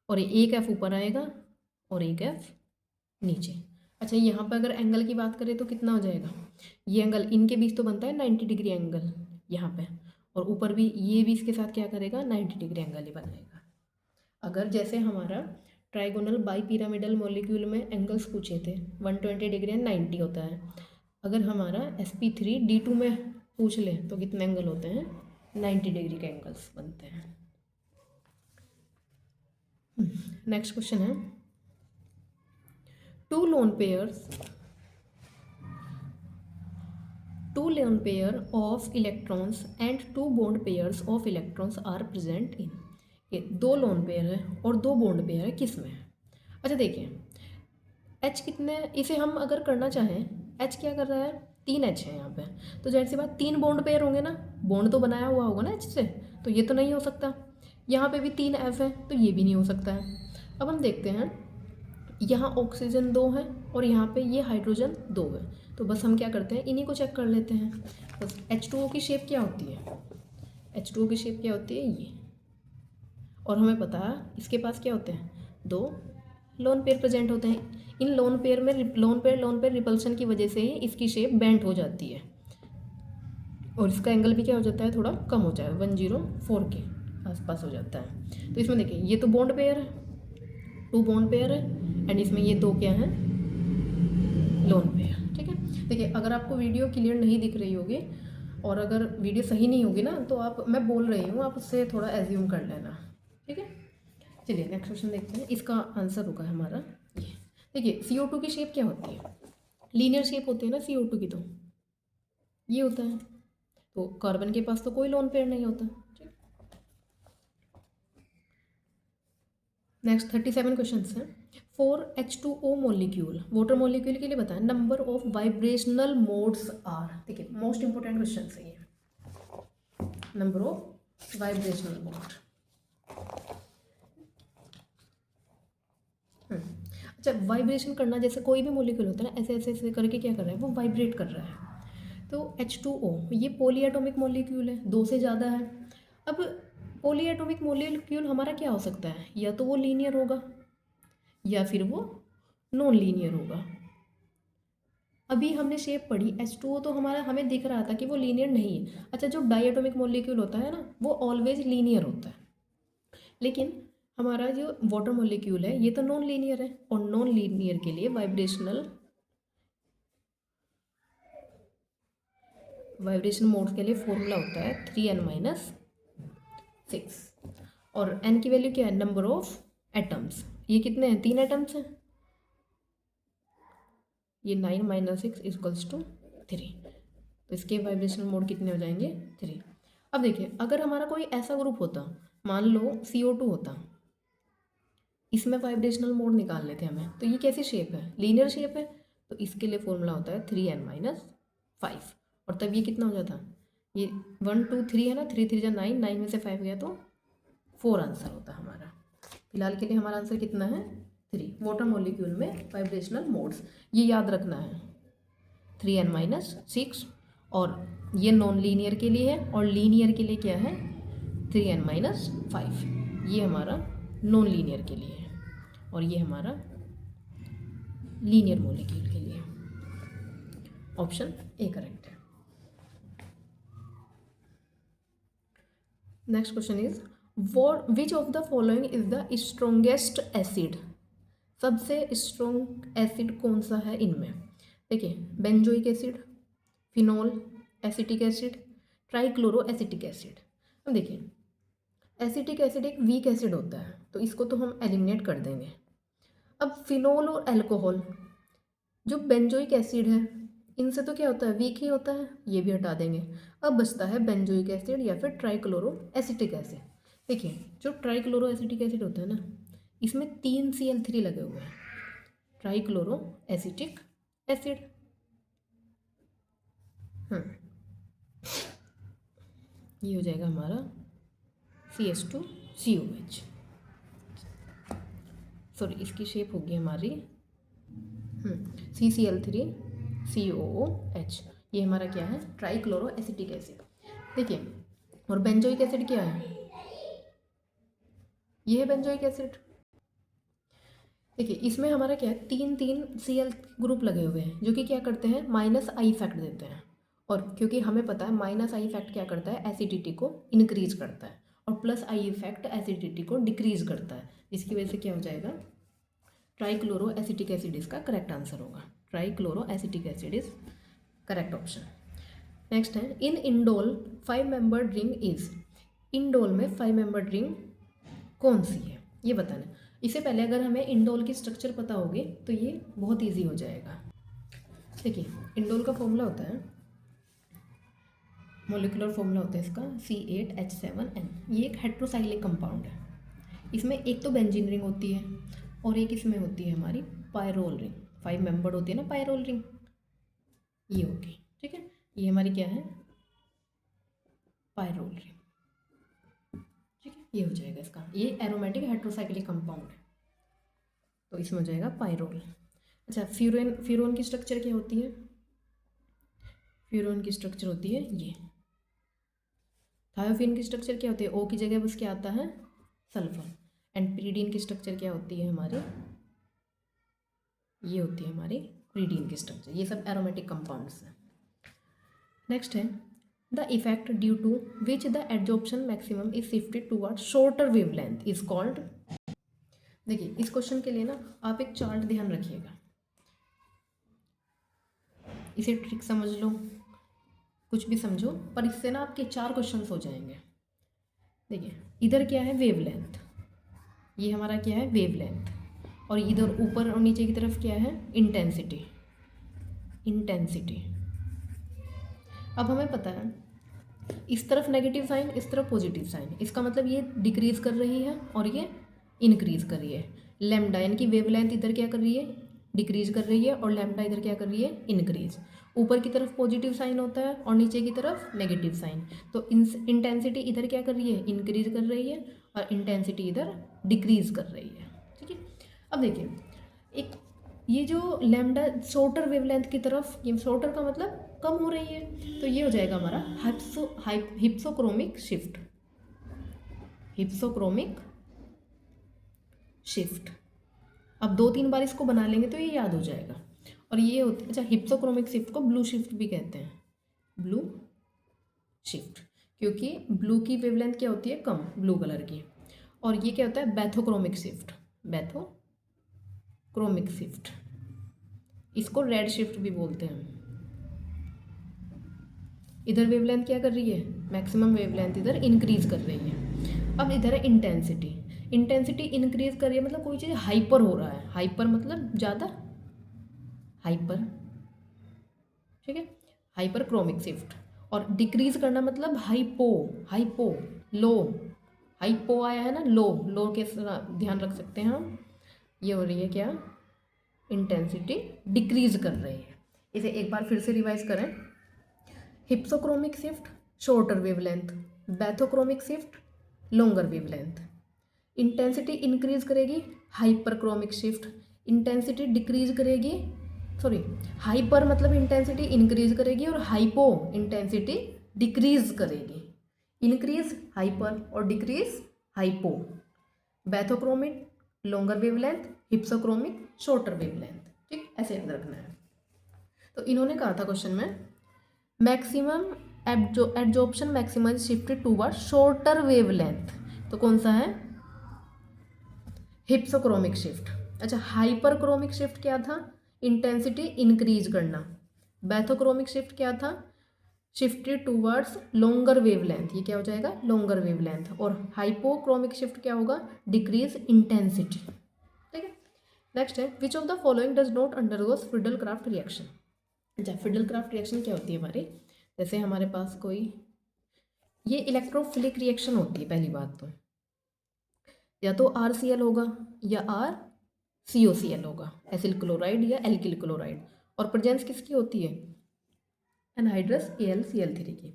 और एक F ऊपर आएगा और एक F नीचे। अच्छा यहाँ पर अगर एंगल की बात करें तो कितना हो जाएगा, ये एंगल इनके बीच तो बनता है 90 डिग्री एंगल यहाँ पे, और ऊपर भी ये भी इसके साथ क्या करेगा, 90 डिग्री एंगल ही बनाएगा। अगर जैसे हमारा ट्राइगोनल बाई पिरामिडल मॉलिक्यूल में एंगल्स पूछे थे 120 डिग्री एंड 90 होता है, अगर हमारा sp3d2 में पूछ ले तो कितने एंगल होते हैं, 90 डिग्री के एंगल्स बनते हैं। नेक्स्ट क्वेश्चन है two lone pair of electrons and two bond pairs of electrons are present in, ये 2 लोन पेयर है और 2 बॉन्ड पेयर है, किस में है। अच्छा देखिए H कितने, इसे हम अगर करना चाहें, H क्या कर रहा है, 3 H है यहाँ पे, तो जाहिर सी बात 3 बॉन्ड पेयर होंगे ना, बॉन्ड तो बनाया हुआ होगा ना H से, तो ये तो नहीं हो सकता। यहाँ पे भी 3 F है, तो ये भी नहीं हो सकता है। अब हम देखते हैं, यहाँ ऑक्सीजन 2 है और यहाँ पे ये हाइड्रोजन 2 है, तो बस हम क्या करते हैं, इन्हीं को चेक कर लेते हैं। बस H2O की शेप क्या होती है, H2O की शेप क्या होती है, ये, और हमें पता है इसके पास क्या होते हैं, 2 लोन पेयर प्रेजेंट होते हैं। इन लोन पेयर में लोन पेयर रिपल्शन की वजह से ही इसकी शेप बेंट हो जाती है, और इसका एंगल भी क्या हो जाता है, थोड़ा कम हो जाए, 104 के आसपास हो जाता है। तो इसमें देखिए ये तो बॉन्ड पेयर है, 2 बॉन्ड पेयर है, एंड इसमें ये 2 क्या हैं, लोन पेयर। ठीक है, देखिए अगर आपको वीडियो क्लियर नहीं दिख रही होगी, और अगर वीडियो सही नहीं होगी ना, तो आप, मैं बोल रही हूँ, आप उससे थोड़ा एज्यूम कर लेना। ठीक है, चलिए नेक्स्ट क्वेश्चन देखते हैं। इसका आंसर होगा हमारा ये। देखिए CO2 की शेप क्या होती है, लीनियर शेप होती है ना CO2 की, तो ये होता है, तो कार्बन के पास तो कोई लोन पेयर नहीं होता। ठीक, नेक्स्ट 37 क्वेश्चन है। For H2O molecule, water molecule के लिए बताएं, number of vibrational modes are, देखिए मोस्ट इंपोर्टेंट क्वेश्चन है ये, नंबर ऑफ वाइब्रेशनल मोड। अच्छा वाइब्रेशन करना, जैसे कोई भी मॉलिक्यूल होता है ना, ऐसे ऐसे ऐसे करके क्या कर रहा है, वो वाइब्रेट कर रहा है। तो H2O ये पॉलीएटॉमिक मॉलिक्यूल है, 2 से ज़्यादा है। अब पॉलीएटॉमिक मॉलिक्यूल हमारा क्या हो सकता है, या तो वो लीनियर होगा या फिर वो नॉन लीनियर होगा। अभी हमने शेप पढ़ी H2O, तो हमारा हमें दिख रहा था कि वो लीनियर नहीं है। अच्छा जो डाइएटॉमिक मॉलिक्यूल होता है ना, वो ऑलवेज लीनियर होता है, लेकिन हमारा जो वाटर मॉलिक्यूल है ये तो नॉन लीनियर है, और नॉन लीनियर के लिए वाइब्रेशनल वाइब्रेशन मोड के लिए फॉर्मूला होता है 3n-6 और n की वैल्यू क्या है, नंबर ऑफ एटम्स। ये कितने हैं, 3 एटम्स हैं, ये 9 - 6 = 3, तो इसके वाइब्रेशन मोड कितने हो जाएंगे, 3। अब देखिए अगर हमारा कोई ऐसा ग्रुप होता, मान लो CO2 होता, इसमें वाइब्रेशनल मोड निकालने थे हमें, तो ये कैसी शेप है, लीनियर शेप है, तो इसके लिए फॉर्मूला होता है 3n-5 और तब ये कितना हो जाता, ये 1 2 3 है ना, 3 3 9, 9 में से 5 गया तो 4 आंसर होता हमारा। फिलहाल के लिए हमारा आंसर कितना है, 3। वाटर मॉलिक्यूल में वाइब्रेशनल मोड्स ये याद रखना है, 3n-6 और ये नॉन लीनियर के लिए है और लीनियर के लिए क्या है 3n-5, ये हमारा नॉन लीनियर के लिए है और ये हमारा लीनियर मॉलिक्यूल के लिए। ऑप्शन ए करेक्ट है। Next question is which of the following is the strongest acid, सबसे स्ट्रोंग एसिड कौन सा है इनमें। देखिए benzoic acid, phenol, acetic acid, trichloro acetic acid. अब देखिए एसिटिक एसिड एक वीक एसिड होता है तो इसको तो हम एलिमिनेट कर देंगे। अब फिनोल और अल्कोहल, जो बेंजोइक एसिड है इनसे तो क्या होता है, वीक ही होता है, ये भी हटा देंगे। अब बचता है बेंजोइक एसिड या फिर ट्राइक्लोरो एसिटिक एसिड। देखिए जो ट्राइक्लोरो एसिटिक एसिड होता है ना, इसमें 3 Cl3 लगे हुए हैं, ट्राइक्लोरो एसिटिक एसिड। ये हो जाएगा हमारा CH2COH, सॉरी इसकी शेप होगी हमारी CCl3COOH, ये हमारा क्या है, ट्राइक्लोरो एसिटिक एसिड। देखिए और बेंजोइक एसिड क्या है, ये है बेंजोइक एसिड। देखिए इसमें हमारा क्या है, 3 Cl ग्रुप लगे हुए हैं जो कि क्या करते हैं, -I इफेक्ट देते हैं। और क्योंकि हमें पता है -I इफेक्ट क्या करता है, एसिडिटी को इंक्रीज करता है और +I इफेक्ट एसिडिटी को डिक्रीज करता है। इसकी वजह से क्या हो जाएगा, ट्राइक्लोरो एसिटिक एसिड इसका करेक्ट आंसर होगा। Trichloro acetic acid is correct option. Next है in indole 5 membered ring is, indole में 5 मेंबर्ड रिंग कौन सी है ये बताना। इससे पहले अगर हमें इंडोल की स्ट्रक्चर पता होगी तो ये बहुत इजी हो जाएगा। देखिए इंडोल का फॉर्मूला होता है, मोलिकुलर फॉर्मूला होता है इसका C8H7N। ये एक हेट्रोसाइक्लिक कंपाउंड है, इसमें एक तो बेंजीन रिंग होती है और एक इसमें होती है हमारी पायरोल रिंग। 5 मेंबर्ड होती है ना पायरोल रिंग, ये होगी, ठीक है। ये हमारी क्या है, पायरोल रिंग, ठीक है, ये हो जाएगा इसका। ये एरोमेटिक हेट्रोसाइक्लिक कंपाउंड है तो इसमें हो जाएगा पायरोल। अच्छा फ्यूरोन की स्ट्रक्चर क्या होती है, फ्यूरोन की स्ट्रक्चर होती है ये। थायोफिन की स्ट्रक्चर क्या होती है, O की जगह बस क्या आता है, सल्फर। एंड पिरीडीन की स्ट्रक्चर क्या होती है हमारी, ये होती है हमारी पिरीडीन की स्ट्रक्चर। ये सब एरोमेटिक कंपाउंड्स हैं। नेक्स्ट है the effect due to which the adsorption maximum is shifted toward shorter wavelength is called. देखिए इस क्वेश्चन के लिए ना आप एक चार्ट ध्यान रखिएगा, इसे ट्रिक समझ लो, कुछ भी समझो, पर इससे ना आपके 4 क्वेश्चंस हो जाएंगे। देखिए इधर क्या है, वेवलेंथ, ये हमारा क्या है वेवलेंथ, और इधर ऊपर और नीचे की तरफ क्या है, इंटेंसिटी। इंटेंसिटी अब हमें पता है इस तरफ नेगेटिव साइन, इस तरफ पॉजिटिव साइन, इसका मतलब ये डिक्रीज कर रही है और ये इंक्रीज कर रही है। लैम्डा यानी कि वेवलेंथ इधर क्या कर रही है, डिक्रीज कर रही है और लैम्डा इधर क्या कर रही है, इंक्रीज। ऊपर की तरफ पॉजिटिव साइन होता है और नीचे की तरफ नेगेटिव साइन, तो इंटेंसिटी इधर क्या कर रही है, इंक्रीज कर रही है और इंटेंसिटी इधर डिक्रीज कर रही है, ठीक है। अब देखिए एक ये जो लैम्डा शॉर्टर वेवलेंथ की तरफ, ये शॉर्टर का मतलब कम हो रही है, तो ये हो जाएगा हमारा हिप्सोक्रोमिक शिफ्ट। Hypsochromic shift. अब 2-3 बार इसको बना लेंगे तो ये याद हो जाएगा। और ये होती है, अच्छा हिप्सोक्रोमिक शिफ्ट को ब्लू शिफ्ट भी कहते हैं, ब्लू शिफ्ट, क्योंकि ब्लू की वेवलेंथ क्या होती है, कम, ब्लू कलर की। और ये क्या होता है, बैथोक्रोमिक शिफ्ट, बैथोक्रोमिक शिफ्ट, इसको रेड शिफ्ट भी बोलते हैं। इधर वेवलेंथ क्या कर रही है, मैक्सिमम वेवलेंथ इधर इंक्रीज कर रही है। अब इधर है इंटेंसिटी, इंटेंसिटी इंक्रीज कर रही है मतलब कोई चीज़ हाइपर हो रहा है, हाइपर मतलब ज़्यादा हाइपर, ठीक है, हाइपर क्रोमिक शिफ्ट। और डिक्रीज करना मतलब हाइपो, हाइपो लो, हाइपो आया है ना, लो, लो के ध्यान रख सकते हैं हम। ये हो रही है क्या, इंटेंसिटी डिक्रीज कर रही है। इसे एक बार फिर से रिवाइज करें, hypsochromic shift shorter wavelength, bathochromic shift longer wavelength. Intensity increase करेगी हाइपरक्रोमिक शिफ्ट, इंटेंसिटी डिक्रीज करेगी, सॉरी हाइपर मतलब इंटेंसिटी इंक्रीज करेगी और हाइपो इंटेंसिटी डिक्रीज करेगी। इंक्रीज हाइपर और decrease hypo. Bathochromic longer wavelength, hypsochromic shorter wavelength, ठीक ऐसे याद रखना है। तो इन्होंने कहा था क्वेश्चन में maximum absorption maximum is shifted toward shorter wavelength, तो कौन सा है, हिप्सोक्रोमिक शिफ्ट। अच्छा, हाइपरक्रोमिक शिफ्ट क्या था, इंटेंसिटी इंक्रीज करना। बैथोक्रोमिक शिफ्ट क्या था, शिफ्टेड टूवर्ड्स लॉन्गर वेवलेंथ, ये क्या हो जाएगा लॉन्गर वेवलेंथ। और हाइपोक्रोमिक शिफ्ट क्या होगा, डिक्रीज इंटेंसिटी, ठीक है। नेक्स्ट है विच of the following does not undergoes Friedel craft reaction. अच्छा, फ्रीडल क्राफ्ट रिएक्शन क्या होती है हमारी, जैसे हमारे पास कोई ये इलेक्ट्रोफिलिक रिएक्शन होती है, पहली बात तो या तो RCl होगा या RCOCl होगा, एसिल क्लोराइड या एल्किल क्लोराइड। और प्रेजेंस किसकी होती है, एनहाइड्रस AlCl3 की।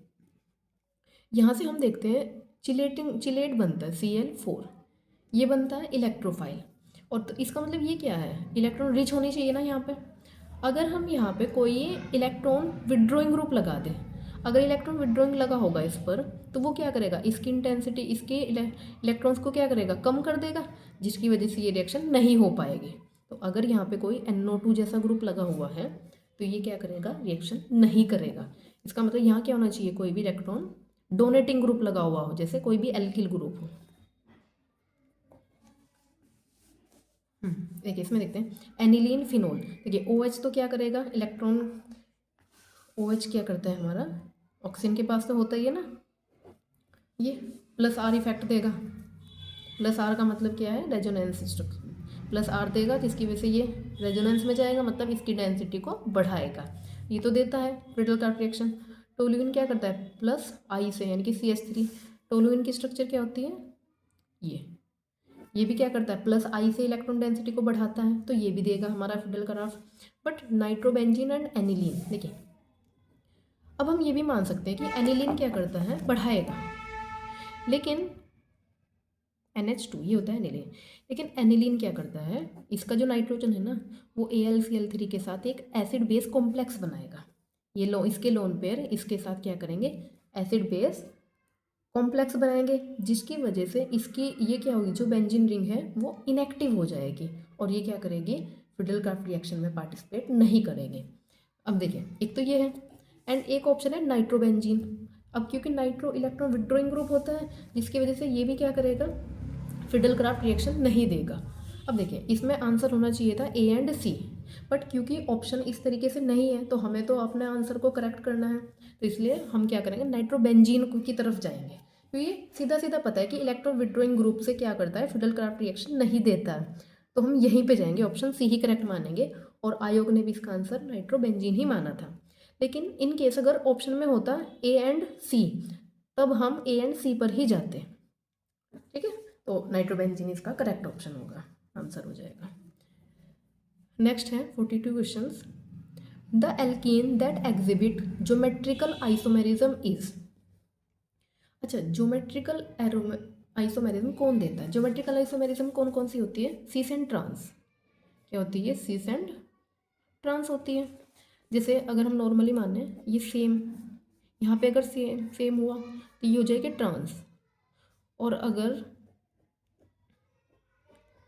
यहाँ से हम देखते हैं चिलेट बनता है Cl4, ये बनता है इलेक्ट्रोफाइल। और तो इसका मतलब ये क्या है, इलेक्ट्रॉन रिच होनी चाहिए ना यहाँ पे। अगर हम यहाँ पे कोई इलेक्ट्रॉन विड्रॉइंग ग्रुप लगा दें, अगर इलेक्ट्रॉन विड्रॉइंग लगा होगा इस पर, तो वो क्या करेगा, इसकी इंटेंसिटी इसके इलेक्ट्रॉन्स को क्या करेगा, कम कर देगा, जिसकी वजह से ये रिएक्शन नहीं हो पाएगी। तो अगर यहाँ पे कोई NO2 जैसा ग्रुप लगा हुआ है तो ये क्या करेगा, रिएक्शन नहीं करेगा। इसका मतलब यहाँ क्या होना चाहिए, कोई भी इलेक्ट्रॉन डोनेटिंग ग्रुप लगा हुआ हो, जैसे कोई भी एल्किल ग्रुप हो। देखिए इसमें देखते हैं एनिलीन फिनोल, देखिए OH तो क्या करेगा, इलेक्ट्रॉन OH क्या करता है हमारा, ऑक्सीजन के पास तो होता ही है ना, ये +R इफेक्ट देगा। +R का मतलब क्या है, रेजोनेंस स्ट्रक्चर, +R देगा जिसकी वजह से ये रेजोनेंस में जाएगा, मतलब इसकी डेंसिटी को बढ़ाएगा। ये तो देता है फ्रीडल क्राफ्ट रिएक्शन। टोल्यूइन क्या करता है, +I से यानी कि CH3। टोल्यूइन की स्ट्रक्चर क्या होती है, ये भी क्या करता है, +I से इलेक्ट्रॉन डेंसिटी को बढ़ाता है, तो ये भी देगा हमारा Friedel craft. But nitrobenzene and aniline, देखिए अब हम ये भी मान सकते हैं कि एनिलीन क्या करता है, बढ़ाएगा, लेकिन NH2 ये होता है एनिलीन, लेकिन एनिलीन क्या करता है, इसका जो नाइट्रोजन है ना वो AlCl3 के साथ एक एसिड बेस कॉम्प्लेक्स बनाएगा। ये इसके लोन पेयर इसके साथ क्या करेंगे, एसिड बेस कॉम्प्लेक्स बनाएंगे, जिसकी वजह से इसकी ये क्या होगी, जो बेंजीन रिंग है वो इनएक्टिव हो जाएगी और ये क्या करेगी, फ्रीडल क्राफ्ट रिएक्शन में पार्टिसिपेट नहीं करेंगे। अब देखिए एक तो ये है, एंड एक ऑप्शन है नाइट्रोबेंजीन। अब क्योंकि नाइट्रो इलेक्ट्रॉन विड्रॉइंग ग्रुप होता है, जिसकी वजह से ये भी क्या करेगा, फ्रीडल क्राफ्ट रिएक्शन नहीं देगा। अब देखिए इसमें आंसर होना चाहिए था A एंड C, बट क्योंकि ऑप्शन इस तरीके से नहीं है तो हमें तो अपने आंसर को करेक्ट करना है, तो इसलिए हम क्या करेंगे, नाइट्रोबेंजीन की तरफ जाएंगे। तो ये सीधा सीधा पता है कि इलेक्ट्रॉन विड्रॉइंग ग्रुप से क्या करता है, फ्रीडल क्राफ्ट रिएक्शन नहीं देता है, तो हम यहीं पे जाएंगे, ऑप्शन C ही करेक्ट मानेंगे। और आयोग ने भी इसका आंसर नाइट्रोबेंजीन ही माना था। लेकिन इन केस अगर ऑप्शन में होता A एंड C, तब हम A एंड C पर ही जाते, ठीक है। तो नाइट्रोबेंजीन इसका करेक्ट ऑप्शन होगा, आंसर हो जाएगा। नेक्स्ट है 42 questions, the alkene that exhibit geometrical isomerism is. अच्छा, ज्योमेट्रिकल आइसोमेरिज्म कौन देता है, ज्योमेट्रिकल आइसोमेरिज्म कौन कौन सी होती है, सीस एंड ट्रांस। क्या होती है, सीस एंड ट्रांस होती है। जैसे अगर हम नॉर्मली माने ये सेम, यहाँ पे अगर सेम सेम हुआ तो ये हो जाएगी ट्रांस, और अगर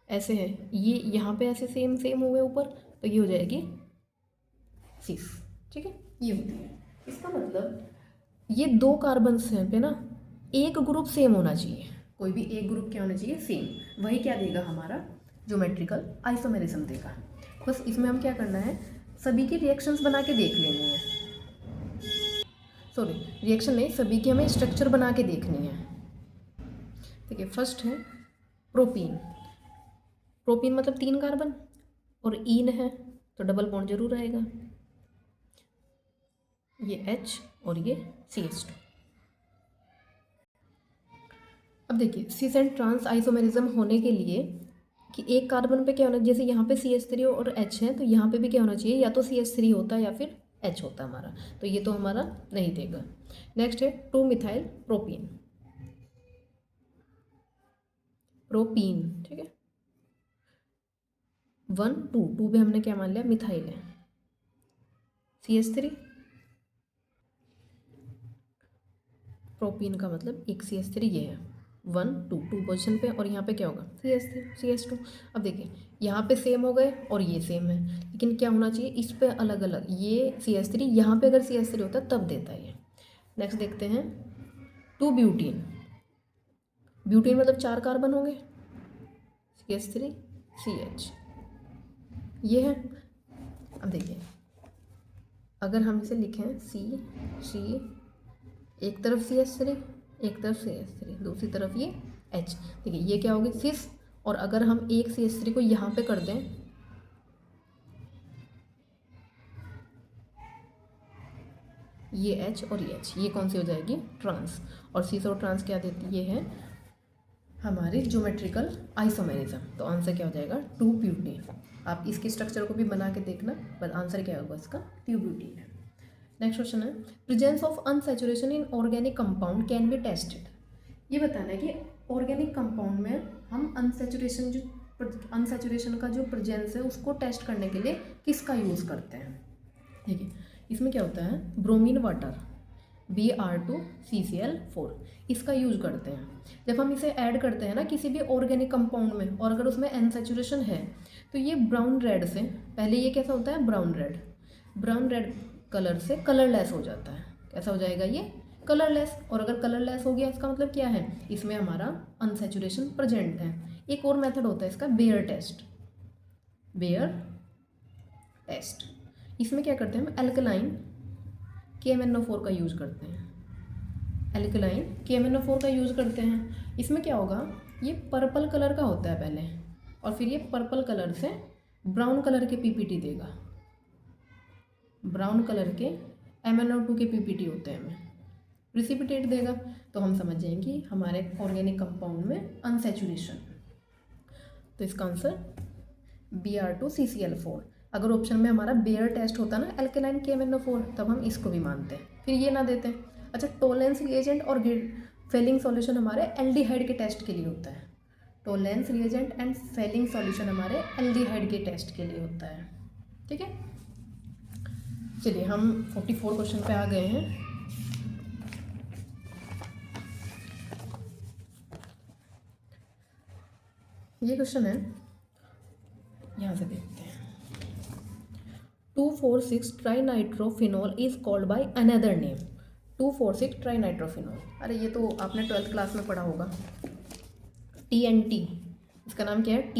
ऐसे है ये यहाँ पे ऐसे सेम सेम हुए ऊपर, तो ये हो जाएगी सीस, ठीक है। ये होती है, इसका मतलब ये 2 कार्बन हैं पे ना एक ग्रुप सेम होना चाहिए, कोई भी एक ग्रुप क्या होना चाहिए, सेम, वही क्या देगा हमारा ज्योमेट्रिकल आइसोमेरिज्म देगा। बस इसमें हम क्या करना है, सभी की रिएक्शंस बना के देख लेनी है। सॉरी रिएक्शन नहीं, सभी की हमें स्ट्रक्चर बना के देखनी है। ठीक है, फर्स्ट है प्रोपीन। प्रोपीन मतलब 3 कार्बन और ईन है तो डबल बॉन्ड जरूर रहेगा, ये H और ये CH2। अब देखिए सिस एंड ट्रांस आइसोमेरिज्म होने के लिए कि एक कार्बन पे क्या होना, जैसे यहाँ पे CH3 और H है तो यहाँ पे भी क्या होना चाहिए, या तो CH3 होता है या फिर H होता है हमारा, तो ये तो हमारा नहीं देगा। नेक्स्ट है 2 मिथाइल प्रोपीन। प्रोपीन ठीक है, 1 2 2 पे हमने क्या मान लिया, मिथाइल है, CH3 प्रोपीन का मतलब एक CH3 ये है, 1 2 2 पोजिशन पे, और यहाँ पे क्या होगा CH3 CH2। अब देखिए यहाँ पे सेम हो गए और ये सेम है, लेकिन क्या होना चाहिए इस पे अलग अलग, ये CH3 यहाँ पे अगर CH3 होता तब देता है ये। नेक्स्ट देखते हैं 2 ब्यूटीन। ब्यूटीन मतलब 4 कार्बन होंगे, CH3 CH ये है। अब देखिए अगर हम इसे लिखें C एक तरफ CH3 एक तरफ CH3 दूसरी तरफ ये H, देखिए ये क्या होगी सिस, और अगर हम एक CH3 को यहाँ पे कर दें ये H और ये H, ये कौन सी हो जाएगी ट्रांस, और सिस और ट्रांस क्या देती ये है हमारी ज्योमेट्रिकल आइसोमेरिज्म। तो आंसर क्या हो जाएगा 2 ब्यूटीन। आप इसके स्ट्रक्चर को भी बना के देखना, पर आंसर क्या होगा इसका 2 ब्यूटीन है। नेक्स्ट क्वेश्चन है presence of unsaturation in organic compound can be tested. ये बताना है कि ऑर्गेनिक कंपाउंड में हम अनसैचुरेशन का जो प्रेजेंस है उसको टेस्ट करने के लिए किसका यूज़ करते हैं। ठीक है, इसमें क्या होता है ब्रोमीन वाटर Br2CCl4, इसका यूज करते हैं। जब हम इसे ऐड करते हैं ना किसी भी ऑर्गेनिक कंपाउंड में और अगर उसमें अनसैचुरेशन है तो ये ब्राउन रेड से, पहले ये कैसा होता है ब्राउन रेड कलर से कलरलेस हो जाता है। कैसा हो जाएगा ये कलरलेस, और अगर कलरलेस हो गया इसका मतलब क्या है इसमें हमारा अनसैचुरेशन प्रेजेंट है। एक और मेथड होता है इसका बेयर टेस्ट। इसमें क्या करते हैं हम एल्कलाइन KMnO4 का यूज़ करते हैं, एल्कलाइन KMnO4 का यूज़ करते हैं। इसमें क्या होगा ये पर्पल कलर का होता है पहले, और फिर ये पर्पल कलर से ब्राउन कलर के PPT देगा, ब्राउन कलर के MnO2 के PPT होते हैं हमें प्रिसिपिटेट देगा, तो हम समझ जाएंगे हमारे ऑर्गेनिक कंपाउंड में अनसैचुरेशन। तो इसका आंसर Br2CCl4। अगर ऑप्शन में हमारा बेयर टेस्ट होता ना एल्केलाइन KMnO4 तब हम इसको भी मानते हैं, फिर ये ना देते हैं। अच्छा टोलेंस रिएजेंट और फेलिंग सॉल्यूशन हमारे एल्डिहाइड के टेस्ट के लिए होता है, Tollens reagent and Fehling solution हमारे एल्डिहाइड के टेस्ट के लिए होता है। ठीक है, चलिए हम 44 क्वेश्चन पे आ गए हैं। ये क्वेश्चन है, यहाँ से देखते हैं 2,4,6 trinitrophenol is called by another name. 2,4,6 trinitrophenol, अरे ये तो आपने 12th क्लास में पढ़ा होगा, TNT, इसका नाम क्या है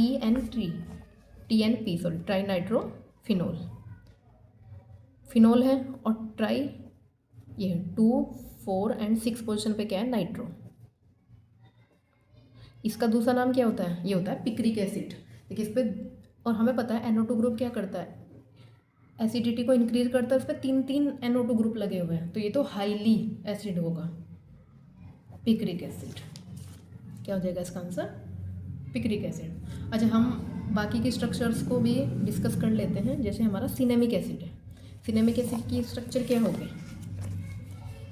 TNP सॉरी ट्राइनाइट्रोफिनॉल। फिनॉल है और ट्राई ये है 2, 4 एंड 6 पोजिशन पे क्या है नाइट्रो। इसका दूसरा नाम क्या होता है, ये होता है पिक्रिक एसिड। देखिए इस पर, और हमें पता है NO2 ग्रुप क्या करता है एसिडिटी को इंक्रीज करता है, उस पर 3 NO2 ग्रुप लगे हुए हैं, तो ये तो हाईली एसिड होगा पिक्रिक एसिड। क्या हो जाएगा इसका आंसर पिक्रिक एसिड। अच्छा हम बाकी के स्ट्रक्चर्स को भी डिस्कस कर लेते हैं, जैसे हमारा सिनेमिक एसिड है। सिनेमिक एसिड की स्ट्रक्चर क्या होगी,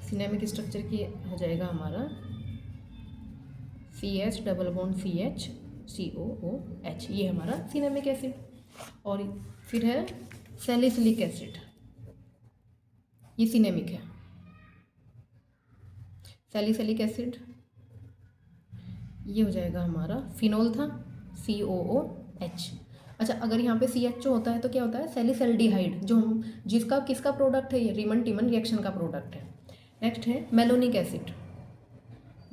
सिनेमिक स्ट्रक्चर की हो जाएगा हमारा CH double bond CH COOH, ये हमारा सिनेमिक एसिड। और फिर है सैलिसिलिक एसिड, ये सिनेमिक है। सैलिसिलिक एसिड ये हो जाएगा हमारा फिनोल था COOH। अच्छा अगर यहाँ पे CHO होता है तो क्या होता है सैलिसल्डिहाइड, जो हम जिसका किसका प्रोडक्ट है ये रीमन टीमन रिएक्शन का प्रोडक्ट है। नेक्स्ट है मेलोनिक एसिड,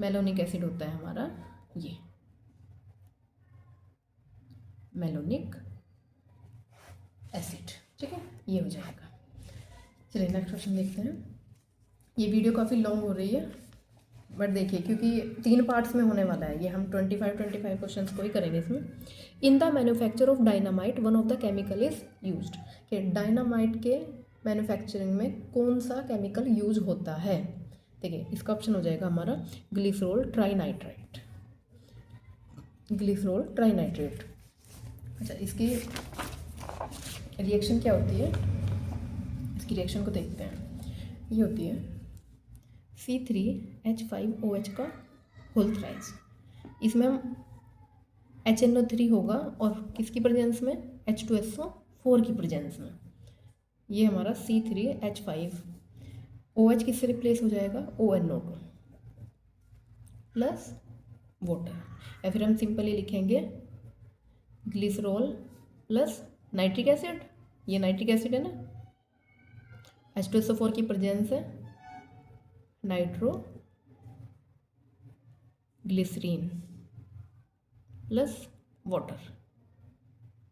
मेलोनिक एसिड होता है हमारा ये मेलोनिक एसिड। ठीक है, ये हो जाएगा। चलिए नेक्स्ट क्वेश्चन देखते हैं ये वीडियो काफ़ी लॉन्ग हो रही है, बट देखिए क्योंकि 3 पार्ट्स में होने वाला है ये, हम 25 क्वेश्चंस को ही करेंगे इसमें। In the manufacture of dynamite one of the chemical is used, कि डायनामाइट के मैन्युफैक्चरिंग में कौन सा केमिकल यूज होता है। देखिए इसका ऑप्शन हो जाएगा हमारा ग्लिसरॉल ट्राइनाइट्रेट, ग्लिसरॉल ट्राइनाइट्रेट। अच्छा, इसकी रिएक्शन क्या होती है, इसकी रिएक्शन को देखते हैं। ये होती है C3H5OH का होल थ्राइस, इसमें हम HNO3 होगा और किसकी प्रेजेंस में, H2SO4 की प्रेजेंस में। ये हमारा C3H5OH किससे रिप्लेस हो जाएगा, ONO2 प्लस वाटर, या फिर हम सिंपली लिखेंगे ग्लिसरॉल प्लस नाइट्रिक एसिड। ये नाइट्रिक एसिड है ना, H2SO4 की प्रेजेंस है, नाइट्रो ग्लिसरीन प्लस वाटर,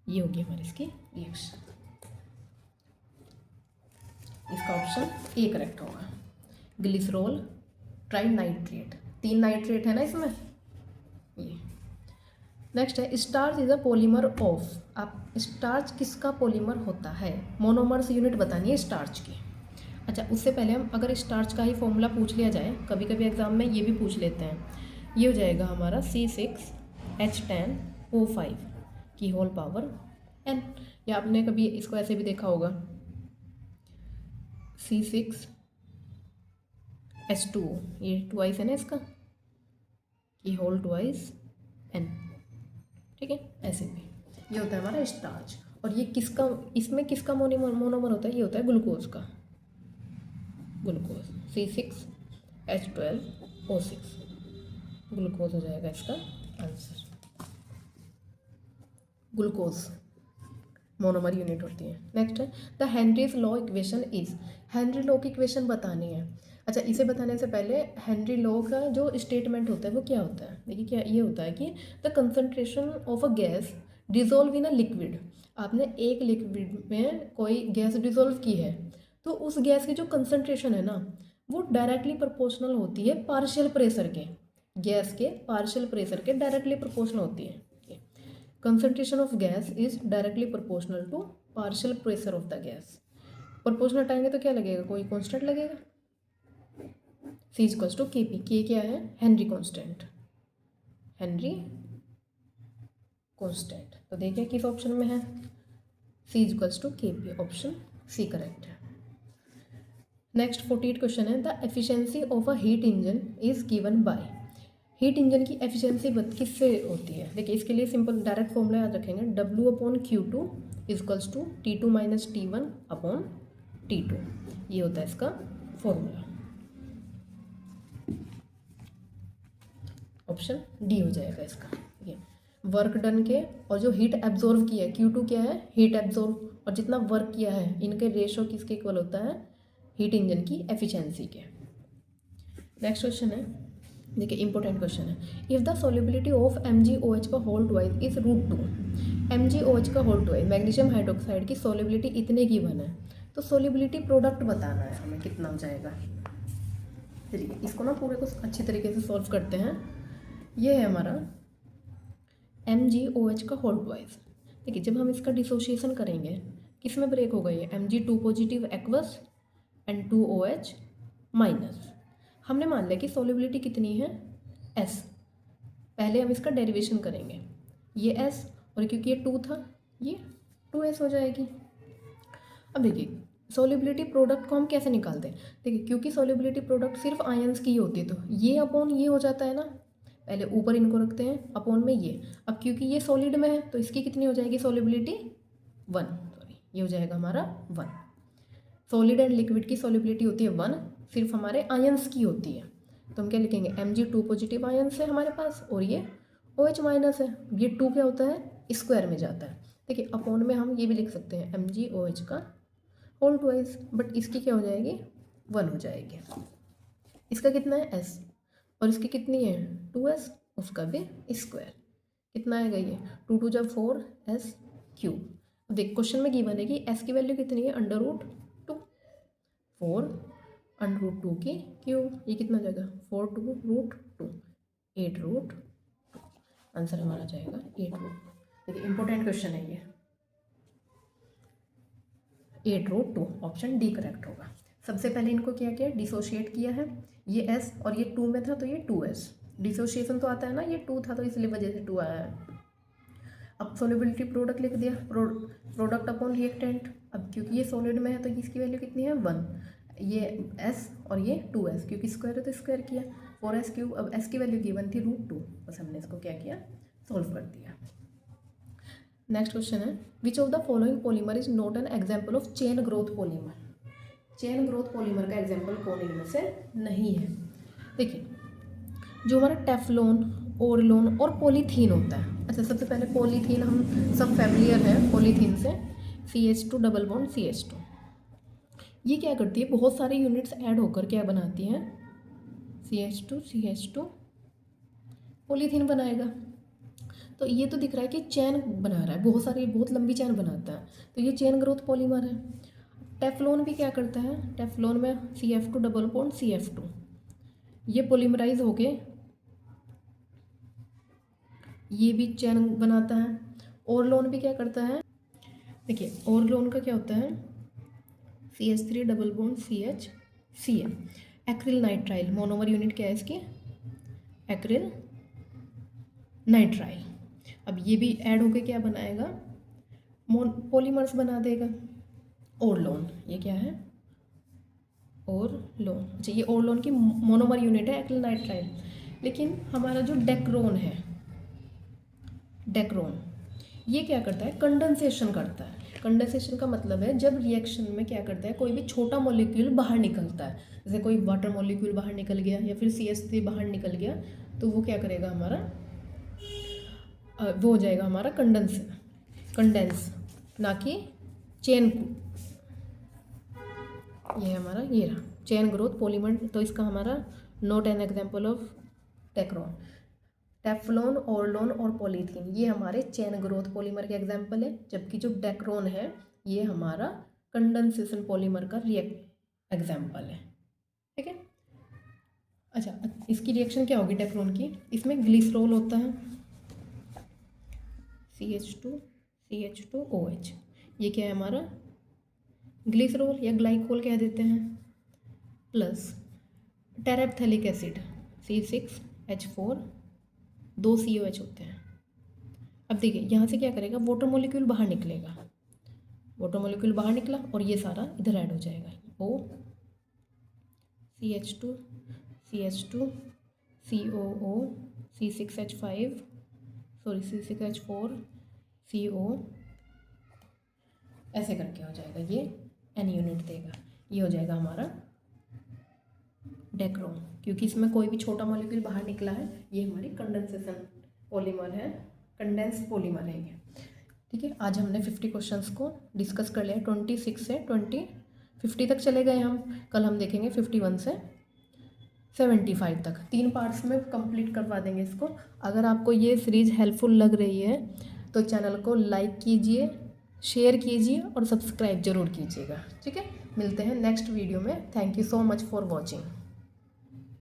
ये होगी हमारी इसकी रिएक्शन। इसका ऑप्शन ए करेक्ट होगा, ग्लिसरॉल ट्राइनाइट्रेट, 3 नाइट्रेट है ना इसमें। ये नेक्स्ट है starch is a polymer of, आप स्टार्च किसका पॉलीमर होता है, मोनोमर्स यूनिट बतानी है स्टार्च की। अच्छा, उससे पहले हम अगर स्टार्च का ही फॉर्मूला पूछ लिया जाए, कभी कभी एग्जाम में ये भी पूछ लेते हैं, ये हो जाएगा हमारा C6H10O5 की होल पावर n, या आपने कभी इसको ऐसे भी देखा होगा C6H2O, ये ट्वाइस है ना इसका, की होल ट्वाइस n, ठीक है। ऐसे भी ये होता है हमारा स्टार्च, और ये किसका, इसमें किसका मोनोमर होता है, ये होता है ग्लूकोज का, ग्लूकोज C6H12O6, ग्लूकोज हो जाएगा इसका आंसर। ग्लूकोज मोनोमर यूनिट होती है। नेक्स्ट है the Henry's law equation is, Henry law की इक्वेशन बतानी है। अच्छा, इसे बताने से पहले हेनरी लॉ का जो स्टेटमेंट होता है वो क्या होता है, देखिए क्या ये होता है कि the concentration of a gas dissolve in a liquid, आपने एक लिक्विड में कोई गैस डिजोल्व की है, तो उस गैस की जो कंसंट्रेशन है ना वो डायरेक्टली प्रोपोर्शनल होती है पार्शियल प्रेशर के, गैस के पार्शियल प्रेशर के डायरेक्टली प्रोपोर्शनल होती है। Concentration of gas is directly proportional to partial pressure of the gas. Proportional हटाएंगे तो क्या लगेगा, कोई कांस्टेंट लगेगा, C इक्वल्स टू Kp, के क्या है, हेनरी कांस्टेंट, हेनरी कांस्टेंट। तो देखिए किस ऑप्शन में है, C equals to Kp, option C correct है। नेक्स्ट 48 क्वेश्चन है the efficiency of a heat engine is given by, heat engine की एफिशिएंसी किससे होती है। देखिए इसके लिए सिंपल डायरेक्ट फॉर्मूला याद रखेंगे, W/Q2 equals to T2 - T1/T2, ये होता है इसका फॉर्मूला, ऑप्शन डी हो जाएगा इसका। ये वर्क डन के और जो हीट एब्जॉर्व किया है, Q2 क्या है, हीट एब्जॉर्व, और जितना वर्क किया है इनके रेशो किसके इक्वल होता है, हीट इंजन की एफिशिएंसी के। नेक्स्ट क्वेश्चन है, देखिए इंपॉर्टेंट क्वेश्चन है, if the solubility of MgOH का होल ट्वाइस इज √2, MgOH का होल ट्वाइस मैग्नीशियम हाइड्रोक्साइड की सॉल्युबिलिटी इतने गिवन है, तो सॉल्युबिलिटी प्रोडक्ट बताना है हमें कितना हो जाएगा। चलिए इसको ना पूरे को अच्छी तरीके से सॉल्व करते हैं। ये है हमारा MgOH का होल ट्वाइस। देखिए जब हम इसका डिसोसिएशन करेंगे किस में ब्रेक होगा, ये Mg2 positive aqueous and 2OH minus. हमने मान लिया कि सॉल्युबिलिटी कितनी है, S, पहले हम इसका डेरिवेशन करेंगे, ये S, और क्योंकि ये 2 था ये 2S हो जाएगी। अब देखिए सॉल्युबिलिटी प्रोडक्ट को हम कैसे निकालते हैं, देखिए क्योंकि सॉल्युबिलिटी प्रोडक्ट सिर्फ आयंस की ही होती है, तो ये अपॉन ये हो जाता है ना, पहले ऊपर इनको रखते हैं अपॉन में ये। अब क्योंकि ये सॉलिड में है तो इसकी कितनी हो जाएगी सॉल्युबिलिटी 1, सॉरी ये हो जाएगा हमारा 1। सॉलिड एंड लिक्विड की सॉल्युबिलिटी होती है 1, सिर्फ हमारे आयंस की होती है, तो हम क्या लिखेंगे, Mg2 पॉजिटिव आयंस है हमारे पास और ये OH माइनस है, ये 2 क्या होता है स्क्वायर में जाता है। देखिए अपॉन में हम ये भी लिख सकते हैं MgOH का होल ट्वाइस, बट इसकी क्या हो जाएगी 1 हो जाएगी। इसका कितना है S, और इसकी कितनी है 2S, उसका भी स्क्वायर, कितना आएगा ये 2 2 जब 4S3। देख क्वेश्चन में गिवन है कि S की वैल्यू कितनी है √2, 4 अंडर रूट 2 की क्यूब, ये कितना हो जाएगा 4/2√2, 8√2। आंसर हमारा जाएगा 8√2। देखिए इंपॉर्टेंट क्वेश्चन है ये, 8√2, ऑप्शन डी करेक्ट होगा। सबसे पहले इनको क्या किया, डिसोशिएट किया है, ये s और ये 2 में था तो ये 2s, डिसोशिएशन तो आता है ना, ये 2 था तो इसलिए वजह से 2 आया है। अब सोल्युबिलिटी प्रोडक्ट लिख दिया, प्रोडक्ट अपॉन रिएक्टेंट। अब क्योंकि ये सॉलिड में है तो इसकी वैल्यू कितनी है 1, ये s और ये 2s, क्योंकि स्क्वायर है तो स्क्वायर किया, 4s³। अब s की वैल्यू गिवन थी √2, बस हमने इसको क्या किया, सॉल्व कर दिया। नेक्स्ट क्वेश्चन है, विच of the following polymer is not an example of chain growth polymer. Chain growth polymer का एग्जाम्पल कौन इनमें से नहीं है। देखिए जो हमारा टेफ्लॉन, ओरलॉन और पॉलीथीन होता है। अच्छा सबसे पहले पॉलीथीन हम सब फैमिलियर है पॉलीथीन से, CH2 डबल बॉन्ड CH2। ये क्या करती है, बहुत सारे यूनिट्स ऐड होकर क्या बनाती हैं, CH2 पॉलीथीन बनाएगा। तो ये तो दिख रहा है कि चैन बना रहा है, बहुत लंबी चैन बनाता है, तो ये चेन ग्रोथ पॉलीमर है। टेफ्लॉन भी क्या करता है, टेफ्लॉन में CF2 डबल बॉन्ड CF2, ये पॉलीमराइज होके ये भी चैन बनाता है। ओरलॉन भी क्या करता है, देखिए ओरलॉन का क्या होता है, CH3 double bond CH acrylonitrile, monomer unit क्या है इसकी, एक्रिल नाइट्राइल। अब ये भी ऐड होके क्या बनाएगा, पॉलीमर्स बना देगा। ओरलॉन, ये क्या है ओरलॉन, अच्छा ये ओरलॉन की मोनोमर यूनिट है एक्रिल नाइट्राइल। लेकिन हमारा जो डेक्रोन है, डेक्रोन ये क्या करता है, कंडेंसेशन करता है। कंडेंसेशन का मतलब है जब रिएक्शन में क्या करता है, कोई भी छोटा मॉलिक्यूल बाहर निकलता है, जैसे कोई वाटर मॉलिक्यूल बाहर निकल गया या फिर CH3 बाहर निकल गया, तो वो क्या करेगा हमारा, वो हो जाएगा हमारा कंडेंस, ना कि चेन। ये हमारा ये रहा चेन ग्रोथ पॉलीमर, तो इसका हमारा not an example of Dacron. Teflon, Orlon और पॉलीथीन ये हमारे चेन ग्रोथ पॉलीमर के एग्जाम्पल है, जबकि जो डेक्रोन है ये हमारा कंडेंसेशन पॉलीमर का एग्जाम्पल है। ठीक है, अच्छा इसकी रिएक्शन क्या होगी डेक्रोन की, इसमें ग्लिसरॉल होता है, CH2OH, ये क्या है हमारा ग्लिसरॉल या ग्लाइकोल कह देते हैं, प्लस टेरेप्थेलिक एसिड C6H4, 2 COH होते हैं। अब देखिए यहाँ से क्या करेगा, वाटर मॉलिक्यूल बाहर निकलेगा, वाटर मॉलिक्यूल बाहर निकला और ये सारा इधर ऐड हो जाएगा, O CH2 COO C6H4 CO, ऐसे करके हो जाएगा, ये N यूनिट देगा, ये हो जाएगा हमारा डेक्रोन, क्योंकि इसमें कोई भी छोटा मॉलिक्यूल बाहर निकला है। ये हमारी कंडेंसेशन पॉलीमर है, कंडेंस पॉलीमर है ये। ठीक है, आज हमने 50 क्वेश्चंस को डिस्कस कर लिया, 26 से 50 तक चले गए हम। कल हम देखेंगे 51 से 75 तक, 3 पार्ट्स में कंप्लीट करवा देंगे इसको। अगर आपको ये सीरीज़ हेल्पफुल लग रही है तो चैनल को लाइक कीजिए, शेयर कीजिए और सब्सक्राइब जरूर कीजिएगा। ठीक है, मिलते हैं नेक्स्ट वीडियो में। Thank you so much for watching.